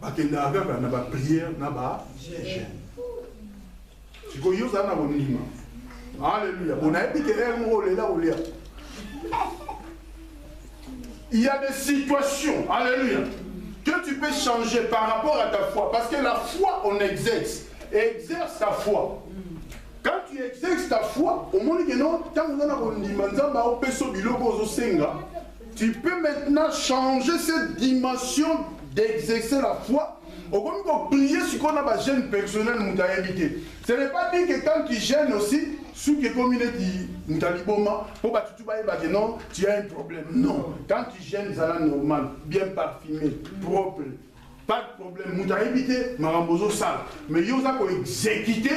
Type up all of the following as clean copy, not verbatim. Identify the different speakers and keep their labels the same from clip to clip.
Speaker 1: akendaka kaka na baprière na bagene sikoyo oza na kondima. Alléluia. Bonayebi ke ere moko olela kolia. Il y a des situations, alléluia, que tu peux changer par rapport à ta foi. Parce que la foi, on exerce. Et exerce ta foi. Quand tu exerces ta foi, au moment où tu peux maintenant changer cette dimension d'exercer la foi. Au moment où prier sur qu'on a ma gêne personnelle, ce n'est pas dit que quand tu gênes aussi, ce qui est comme il est dit, non, tu as un problème. Non. Quand tu gênes, ça va normal, bien parfumé, propre. Pas de problème. Nous avons évité, marambozo sale. Mais nous avons exécuté,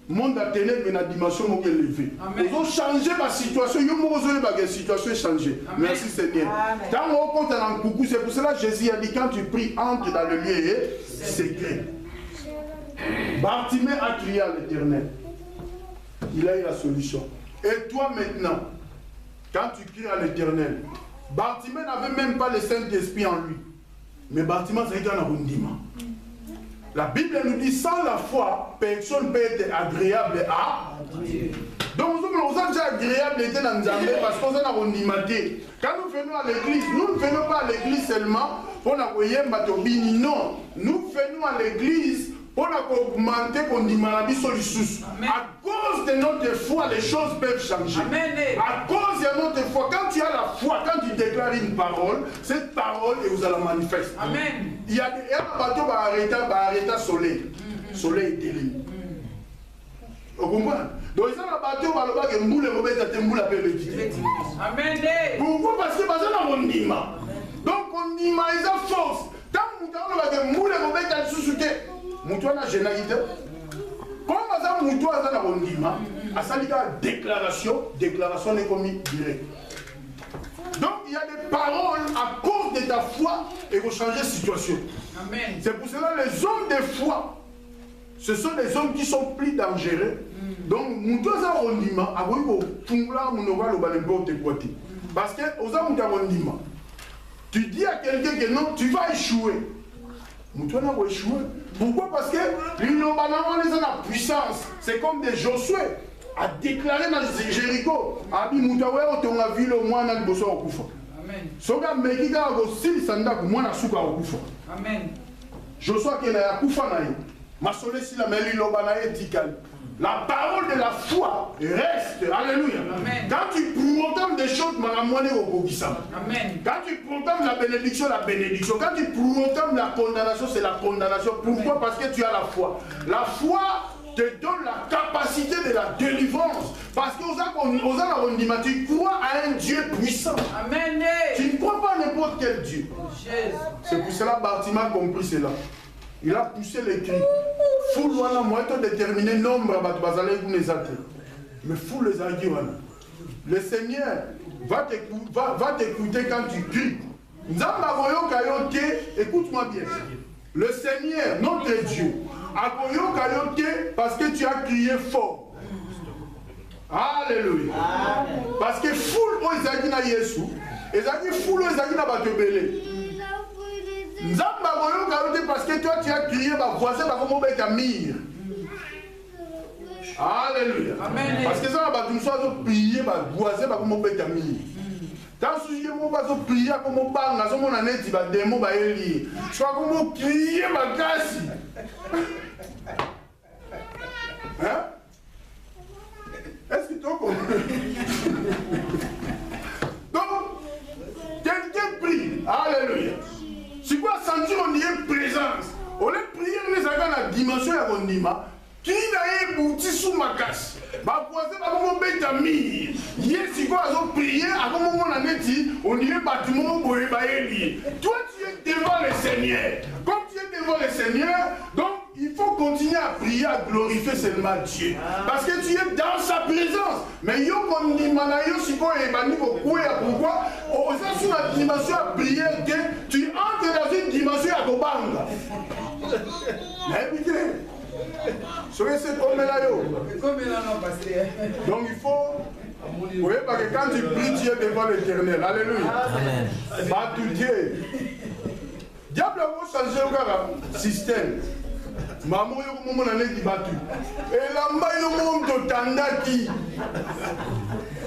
Speaker 1: monde a tenu une dimension élevée. Nous avons changé ma situation. Nous avons la situation changée. Merci Seigneur. Quand on compte dans coucou, c'est pour cela que Jésus a dit quand tu pries, entre dans le lieu secret. Bartimée a crié à l'Éternel. Il a eu la solution. Et toi maintenant, quand tu cries à l'Éternel, Bartimée n'avait même pas le Saint-Esprit en lui. Mais Bartimée, c'est un arrondissement. La Bible nous dit, sans la foi, personne ne peut être agréable à Dieu. Donc, nous sommes déjà agréables dans Nzambé parce qu'on a un arrondissement. Quand nous venons à l'église, nous ne venons pas à l'église seulement pour nous envoyer Matobini. Non, nous venons à l'église pour augmenter qu'on dit maladie sur le sous. À cause de notre foi, les choses peuvent changer. Amen. À cause de notre foi, quand tu as la foi, quand tu déclares une parole, cette parole, et vous allez la manifester. Amen. Il y a des bateaux qui arrêtent le soleil. Le soleil est terrible. Vous comprenez? Donc, il y a des bateaux qui ont moule et moule à Amen. Pourquoi? Parce que c'est un condiment. Donc, on dit, il y a force. Tant que vous avez moule et sous Moutouana généralité. Comme ça, Moutouana a condiment, à ça, il y a déclaration est commise direct. Donc, il y a des paroles à cause de ta foi et vous changez de situation. Amen. C'est pour cela que les hommes de foi, ce sont les hommes qui sont plus dangereux. Donc, Moutouana a condiment, à vous, parce que, aux hommes de tu dis à quelqu'un que non, tu vas échouer. Moutouana va échouer. Pourquoi? Parce que la puissance, c'est comme des Josué a déclaré dans Jéricho. Abi Moutaoué, on a vu le moins dans le bosso au Koufa. Amen. Soga Megiga aussi, Sanda, moi, na souka au Koufa. Amen. Josué qui est à Koufa, ma solé si la meli lobanaye tikal. La parole de la foi reste. Alléluia. Amen. Quand tu proclames des choses, Amen. Quand tu proclames la bénédiction. Quand tu proclames la condamnation, c'est la condamnation. Pourquoi? Amen. Parce que tu as la foi. La foi te donne la capacité de la délivrance. Parce que tu crois à un Dieu puissant. Amen. Tu ne crois pas à n'importe quel Dieu. C'est pour cela que Bartimée a compris cela. Il a poussé les cris. Foule wana moi déterminer nombre mais foule les arguments. Le Seigneur va t'écouter quand tu cries. Écoute-moi bien. Le Seigneur, notre Dieu, a parce que tu as crié fort. Alléluia. Parce que foule aux arguments Yesu, et foule aux arguments batebele. Parce que toi tu as crié, voisin va comme un mire. Alléluia. Amen. Parce que ça va nous prier, voisin va comme un mire. Quand tu vas prier comme un bang, on a net, va démon va élire. Soit comme crier ma casse. Hein? Est-ce que tu as compris? Donc, quelqu'un prie. Alléluia. Tu peux sentir on y est présence. On est prié, on est dans la dimension de l'ondima. Qui n'a pas bouti sous ma casse? Ma voisine va comme un bétamir. Hier, si vous avez prié, à un moment on y est bâtiment pour ébailler. Toi, tu es devant le Seigneur. Comme tu es devant le Seigneur, donc il faut continuer à prier, à glorifier seulement Dieu. Parce que tu es dans sa présence. Mais yo comme dit Manayo, si vous avez pourquoi? On est sur la dimension à prier que tu entres dans une dimension à Gobanga. Écoutez. Donc il faut. Vous voyez, parce que quand tu pries, tu es devant l'Éternel. Alléluia. Amen. Dieu. Diable changer le système. Maman, il y a un moment qui battu. Et là-bas, il y a un moment de tandaki.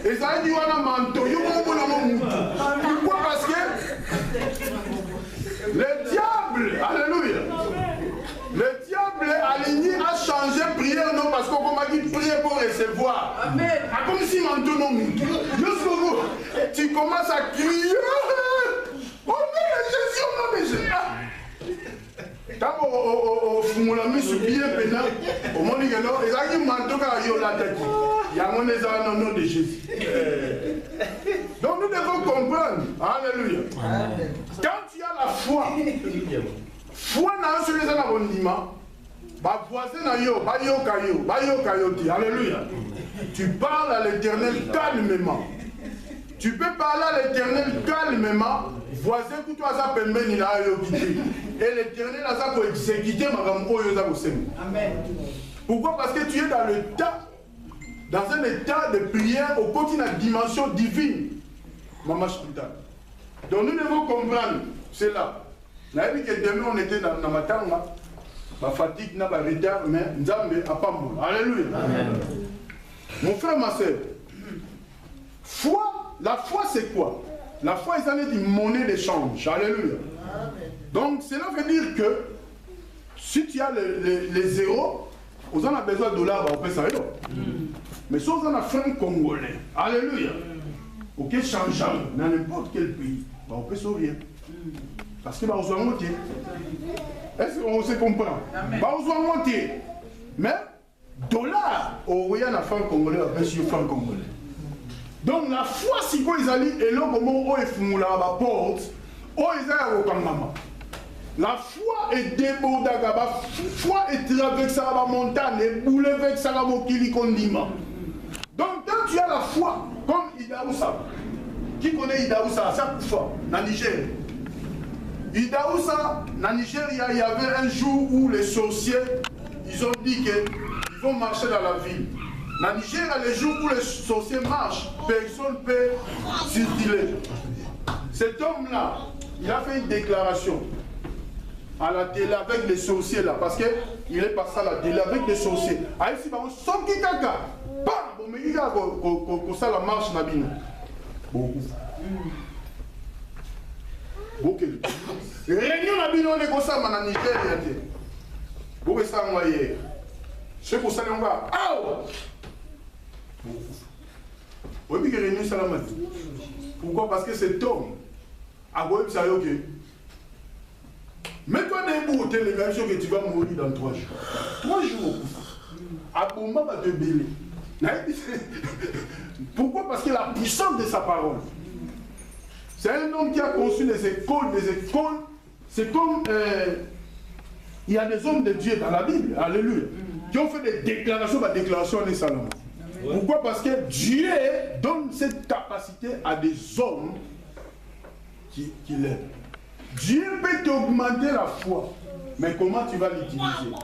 Speaker 1: Et ça, il y a un manteau. Il y a un moment. Pourquoi? Parce que le diable, alléluia, le diable aligné a changé prière, non, parce qu'on m'a dit prier pour recevoir. Amen. Ah, comme si manteau non. Tu commences à crier. Au nom de Jésus, au nom de Jésus. Quand on fumula mis sur pied pénal, au moment où il y a un manteau qui a la tête. Il y a un nom de Jésus. Donc nous devons comprendre. Alléluia. Quand tu as la foi, foi dans ce que tu as abondiment, alléluia. Tu parles à l'Éternel calmement. Tu peux parler à l'Éternel calmement. Voisin que toi ça permet ni la et l'Éternel a ça pour exécuter ma gamme. Amen. Pourquoi? Parce que tu es dans le temps, dans un état de prière au côté de la dimension divine. Maman Chouta. Donc nous devons comprendre cela. Nous avons dit que demain on était dans ma tanga, ma fatigue n'a pas retard, mais Nzambe a pas mort. Alléluia. Amen. Mon frère, ma soeur, foi, la foi c'est quoi? La foi, c'est une monnaie d'échange. Alléluia. Donc, cela veut dire que si tu as les zéros, on a besoin de dollars, on peut ça. Mais si on a un franc congolais, alléluia, ok, changeant dans n'importe quel pays, on peut sauver. Parce que on doit monter. Est-ce qu'on se comprend? On doit monter. Mais, dollars, on a un franc congolais, on peut sur franc congolais. Donc la foi, si quoi ils allaient, et là, comment ils font la porte, ils allaient au Kangama. La foi est débordée, la foi est traversée la montagne, et boulée avec ça la mokili condiment. Donc quand tu as la foi, comme Idaoussa, qui connaît Idaoussa à chaque fois, dans Niger. Idaoussa, dans Nigeria, il y avait un jour où les sorciers, ils ont dit qu'ils vont marcher dans la ville. Dans Nigeria, les jours où les sorciers marchent, personne ne peut circuler. Cet homme-là, il a fait une déclaration à la télé avec les sorciers là, parce qu'il est passé à la télé avec les sorciers. Aïe, si on sort qui caca, bam, bon, mais il y a comme ça la marche nabino. Beaucoup. Beaucoup. Réunion nabino, on est comme ça, mais en Nigeria, beaucoup ça, moi, hier. C'est pour ça qu'on va. Oui, mais réunion Salamati. Pourquoi? Parce que cet homme a beau ça ok. Mets-toi debout au télévision que tu vas mourir dans 3 jours. 3 jours. Abouma va te béler. Pourquoi? Parce que la puissance de sa parole. C'est un homme qui a conçu des écoles. C'est comme il y a des hommes de Dieu dans la Bible, alléluia, qui ont fait des déclarations de Salomon. Pourquoi? Parce que Dieu donne cette capacité à des hommes qui l'aiment. Dieu peut t'augmenter la foi, mais comment tu vas l'utiliser?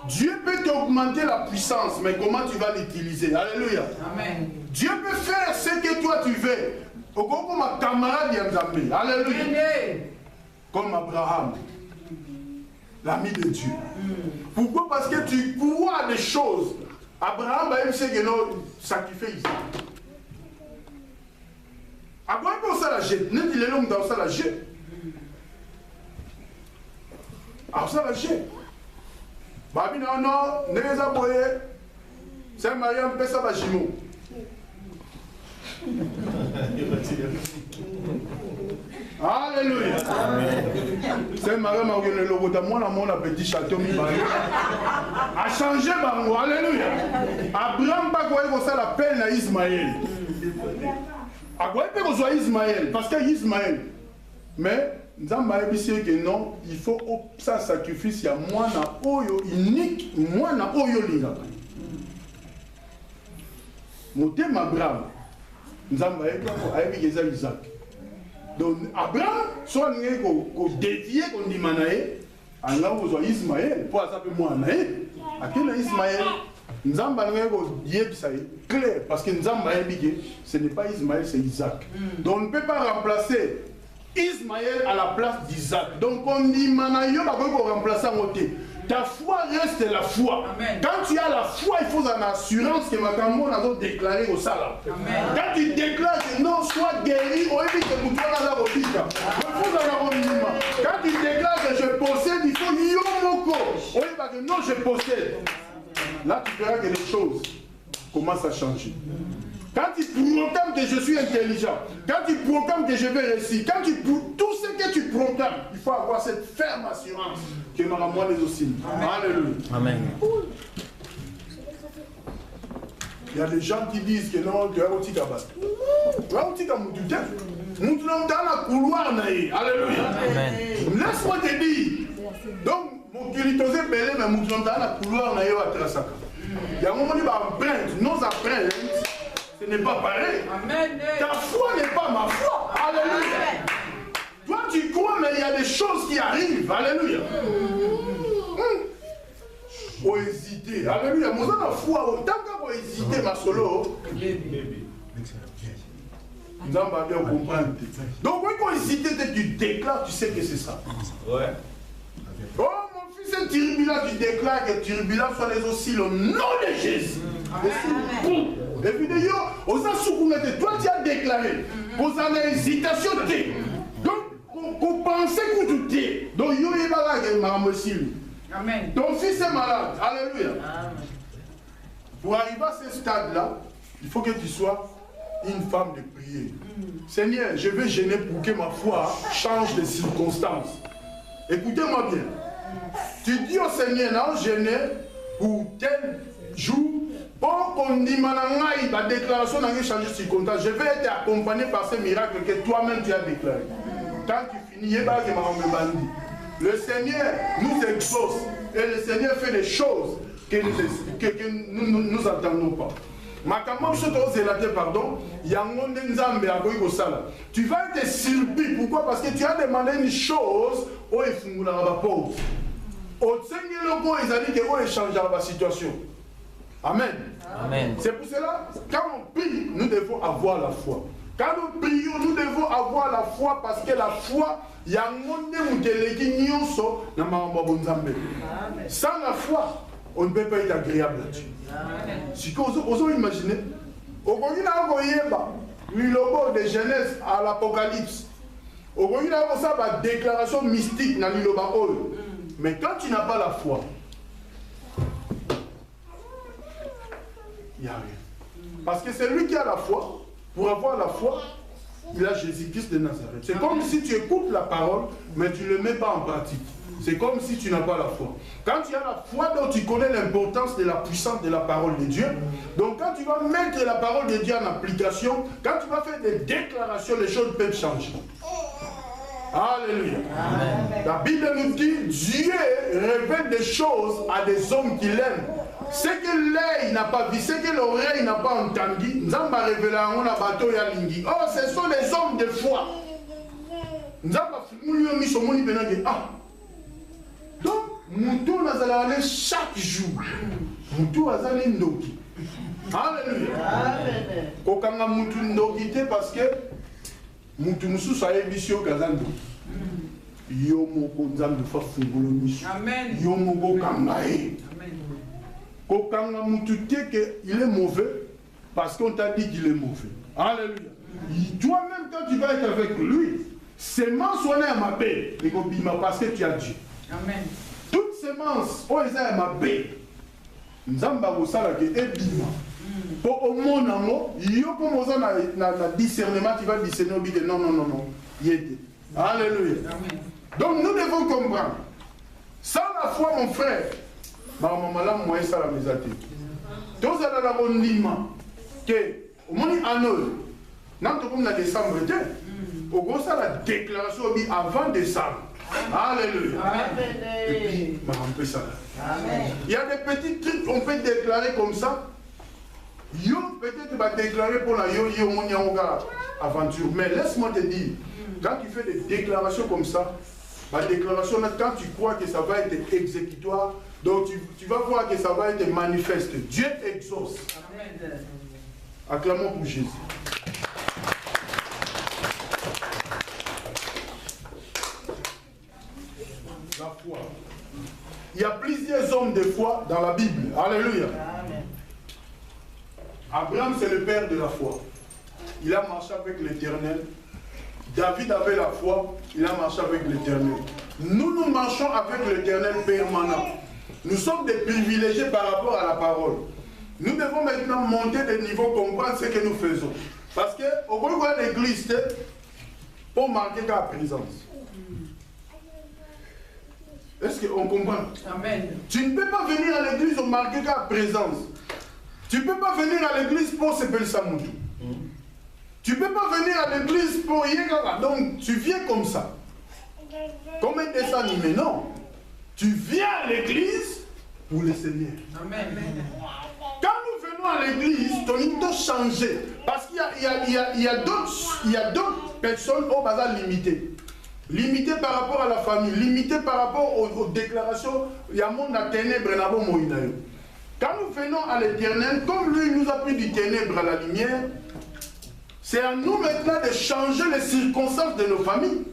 Speaker 1: Dieu peut t'augmenter la puissance, mais comment tu vas l'utiliser? Alléluia. Amen. Dieu peut faire ce que toi tu veux. Comme ma camarade Yanzambe. Alléluia. Comme Abraham, l'ami de Dieu. Pourquoi? Parce que tu crois des choses. Abraham a eu ce que nous sacrifions ici. Abraham a ça la jette. N'est-ce pas l'homme dans ça la jette? Alors ça la jette. Babi non, n'est pas boyé. C'est Mariam peut ça va jimo. Alléluia. C'est Mariam a eu le logo de moi, mon petit château a changé bango. Alléluia. Abraham pas quoi ça la peine à Ismaël. A quoi peut qu'on Ismaël parce que Ismaël. Mais Nzamba a dit que non, il faut ça sacrifice à moi na oyo unique, moi na oyo linga. Motem Abraham. Nzamba a dit que Isaac. Donc Abraham soit né ko dévier qu'on dit manaé, en là où Ismaël pour ça peut moi naé. À quel Ismaël Nzamba ne ko yeb ça clair parce que Nzamba a dit que ce n'est pas Ismaël, c'est Isaac. Donc on ne peut pas remplacer Ismaël à la place d'Isaac. Donc on dit, Manayo, on remplace en côté. Ta foi reste la foi. Amen. Quand tu as la foi, il faut une assurance que ma caméra a déclaré au salam. Quand tu déclares que non, sois guéri, on évite que tu quand tu déclares que je possède, il faut yomoko. On évite que non, je possède. Là, tu verras que les choses commencent à changer. Quand tu proclames que je suis intelligent, quand tu proclames que je vais réussir, quand tu tout ce que tu proclames, il faut avoir cette ferme assurance que nous avons les aussi. Alléluia. Amen. Il y a des gens qui disent que non, tu as un petit cabas. Tu as un petit cabas. Nous sommes dans la couloir. Alléluia. Laisse-moi te dire. Donc, mon kilitosé belé, mais nous sommes dans la couloir. Il y a un moment où il va apprendre. Nos apprendre. Ce n'est pas pareil. Amen. Ta foi n'est pas ma foi. Alléluia. Amen. Toi, tu crois, mais il y a des choses qui arrivent. Alléluia. Faut hésiter. Alléluia. Moi, j'ai la foi. Tant qu'on hésiter, ma solo. Nous allons bien comprendre. Donc, quand hésiter, tu déclares, tu sais que c'est ça. Ouais. Oh, mon fils est Tiribila, tu déclares que Tiribila soit les aussi le nom de Jésus. Amen. Et puis d'ailleurs, toi tu as déclaré, vous avez hésitation. Donc, vous pensez que tu t'es. Donc, il y a Amen. Ton fils est malade. Alléluia. Amen. Pour arriver à ce stade-là, il faut que tu sois une femme de prière. Seigneur, je vais gêner pour que ma foi change de circonstances. Écoutez-moi bien. Tu dis au Seigneur, non, gêner pour tel jour. Pour qu'on dise la déclaration n'a changé de circonstance, je vais être accompagné par ce miracle que toi-même tu as déclaré. Quand tu finis, le Seigneur nous exauce et le Seigneur fait des choses que nous n'entendons pas. Tu vas être surpris. Pourquoi? Parce que tu as demandé une chose où il faut la pause. Au Seigneur, ils ont dit qu'il changera la situation. Amen. Amen. C'est pour cela, quand on prie, nous devons avoir la foi. Quand nous prions, nous devons avoir la foi parce que la foi, il y a un monde sans la foi, on ne peut pas être agréable là-dessus. Si vous imaginez, au logo de Genèse à l'Apocalypse, au la déclaration mystique dans l'Iloba. Mais quand tu n'as pas la foi, il n'y a rien. Parce que c'est lui qui a la foi. Pour avoir la foi, il a Jésus-Christ de Nazareth. C'est comme si tu écoutes la parole, mais tu ne le mets pas en pratique. C'est comme si tu n'as pas la foi. Quand tu as la foi, donc tu connais l'importance de la puissance de la parole de Dieu. Donc quand tu vas mettre la parole de Dieu en application, quand tu vas faire des déclarations, les choses peuvent changer. Alléluia. Amen. La Bible nous dit, Dieu révèle des choses à des hommes qui l'aiment. Ce que l'œil n'a pas vu, ce que l'oreille n'a pas entendu, Nzamba révéla on a bateau ya lingi. Oh, ce sont les hommes de foi. Nzamba fumuli mis au moni benage. Ah. Donc, Moutou nazala aller chaque jour. Moutou azali ndoki. Alléluia. Amen. Kokanga Moutou ndoki te parce que Moutou musu sa ebisio kazando. Yo moko nzambe fa fungolo misu. Amen. Yo moko kangae. Kokanga Moututé qu'il est mauvais parce qu'on t'a dit qu'il est mauvais. Alléluia. Toi-même, quand tu vas être avec lui, sémence on est à ma paix. Parce que tu as Dieu. Amen. Toute sémence, on est à ma paix. Nous avons bima. Pour au monde, il y a comme un discernement, tu vas discerner, non. Alléluia. Amen. Donc nous devons comprendre. Sans la foi, mon frère, maman moi ça la misate. Tous à la rondima que au moins anneau nan to comme na décembre était. Au gros ça la déclaration avant décembre. Alléluia. Amen. Et puis maman peut ça. Amen. Il y a des petits trucs qu'on peut déclarer comme ça. Yo peut-être va déclarer pour la yo monia aventure. Mais laisse-moi te dire, quand tu fais des déclarations comme ça, la déclaration, quand tu crois que ça va être exécutoire, donc tu vas voir que ça va être manifeste. Dieu exauce. Amen. Acclamons pour Jésus. La foi. Il y a plusieurs hommes de foi dans la Bible. Alléluia.
Speaker 2: Amen.
Speaker 1: Abraham, c'est le père de la foi. Il a marché avec l'Éternel. David avait la foi. Il a marché avec l'Éternel. Nous marchons avec l'Éternel permanent. Nous sommes des privilégiés par rapport à la parole. Nous devons maintenant monter de niveau, comprendre ce que nous faisons. Parce qu'au bout de l'église, pour marquer la présence. Est-ce qu'on comprend?
Speaker 2: Amen.
Speaker 1: Tu ne peux pas venir à l'église pour marquer ta présence. Tu ne peux pas venir à l'église pour se faire ça. Tu ne peux pas venir à l'église pour y aller. Donc tu viens comme ça. Comme un dessin animé, non. Tu viens à l'église pour le Seigneur.
Speaker 2: Amen.
Speaker 1: Quand nous venons à l'église, ton niveau doit changer. Parce qu'il y a d'autres personnes au bazar limitées. Limité par rapport à la famille, limité par rapport aux déclarations, il y a un monde à ténèbres. Quand nous venons à l'Éternel, comme lui nous a pris du ténèbre à la lumière, c'est à nous maintenant de changer les circonstances de nos familles.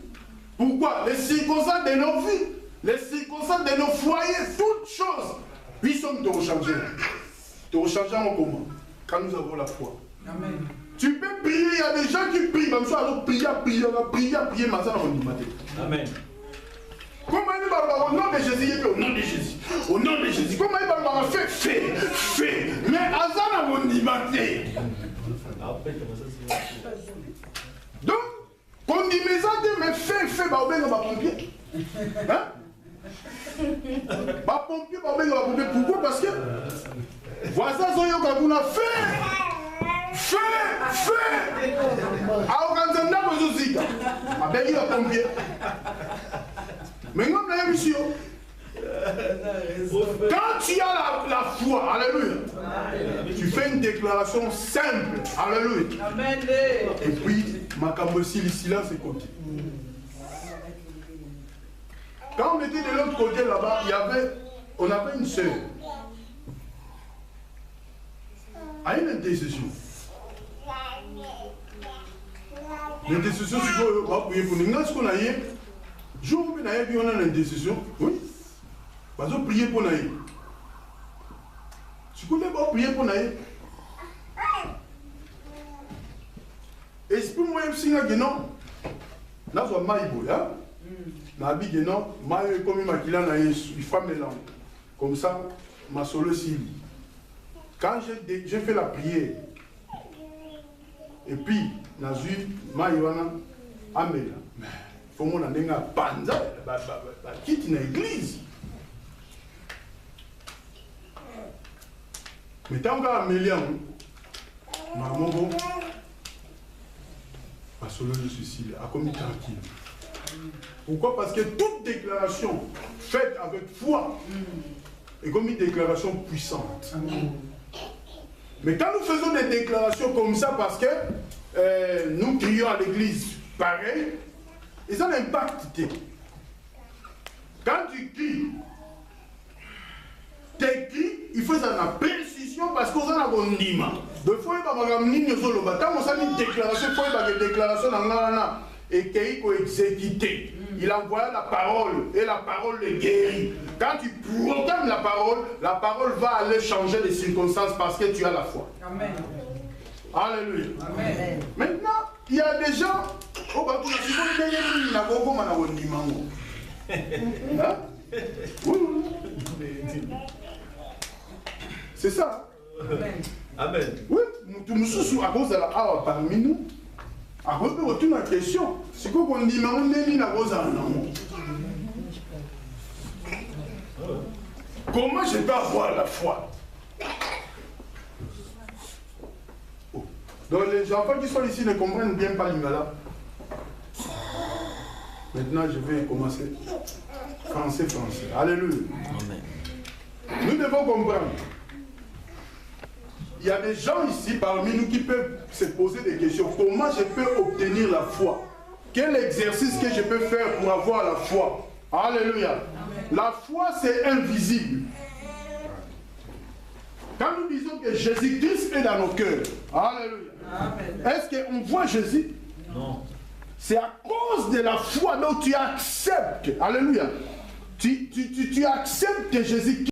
Speaker 1: Pourquoi? Les circonstances de nos vies, les circonstances de nos foyers, toutes choses, puissent nous changer. Te rechanger en comment? Quand nous avons la foi.
Speaker 2: Amen.
Speaker 1: Tu peux prier, il y a des gens qui prient, même ça, alors prier, mais ça, on dit matin.
Speaker 3: Amen.
Speaker 1: Comment il va au nom de Jésus, au nom de Jésus, au nom de Jésus. Comment il va fais, mais Azana on dit matin. Donc, quand dit mais ça, mais fais, bah, on va pompier. Hein? Bah, pompier, bah, on va pompier. Pourquoi? Parce que, voisin, on a fait. Fais! À Oganzanda, vous aussi. Avec il a pompier. Mais nous, on a mission. Quand tu as la foi, alléluia, tu fais une déclaration simple, alléluia.
Speaker 2: Amen.
Speaker 1: Et puis, ma cambosi, ici, là, c'est côté. Quand on était de l'autre côté là-bas, on avait une sœur. À une intercession. L'intercession, c'est quoi? On va prier pour nous. Est-ce qu'on a eu? Je vous prie, on a une intercession. Oui. Parce qu'on prie pour nous. Si vous voulez prier pour nous. Esprit moi, je suis là, non. Là, je suis maïbo, hein? Nabi, non. Maïbo, comme il faut mélanger. Comme ça, ma solo s'il. Quand j'ai fait la prière, et puis, Nazu, Maïwana, Amela, il faut que je panza, quitte l'église. Mais tant que Amélia, maman, ma solo je suis ici, à comme tranquille. Pourquoi? Parce que toute déclaration faite avec foi est comme une déclaration puissante. Mais quand nous faisons des déclarations comme ça, parce que nous crions à l'église pareil, ils ont un impact. Quand tu cries, il faut une précision parce qu'on a un nima. De fois, il va y avoir une déclaration, il faut une déclaration et qu'il faut exécuter. Il envoie la parole et la parole le guérit. Quand tu proclames la parole va aller changer les circonstances parce que tu as la foi.
Speaker 2: Amen.
Speaker 1: Alléluia.
Speaker 2: Amen.
Speaker 1: Maintenant, il y a des gens. C'est ça.
Speaker 2: Amen.
Speaker 3: Amen.
Speaker 1: Oui, nous à cause de la awa parmi nous. À cause de votre question, c'est quoi qu'on dit, mais on est mis à cause de comment je peux avoir la foi? Donc les enfants qui sont ici ne comprennent bien pas l'ingala. Maintenant je vais commencer. Français. Alléluia. Amen. Nous devons comprendre. Il y a des gens ici parmi nous qui peuvent se poser des questions. Comment je peux obtenir la foi? Quel exercice que je peux faire pour avoir la foi? Alléluia. Amen. La foi, c'est invisible. Quand nous disons que Jésus-Christ est dans nos cœurs, alléluia. Est-ce qu'on voit Jésus?
Speaker 3: Non.
Speaker 1: C'est à cause de la foi dont tu acceptes, alléluia, tu acceptes que Jésus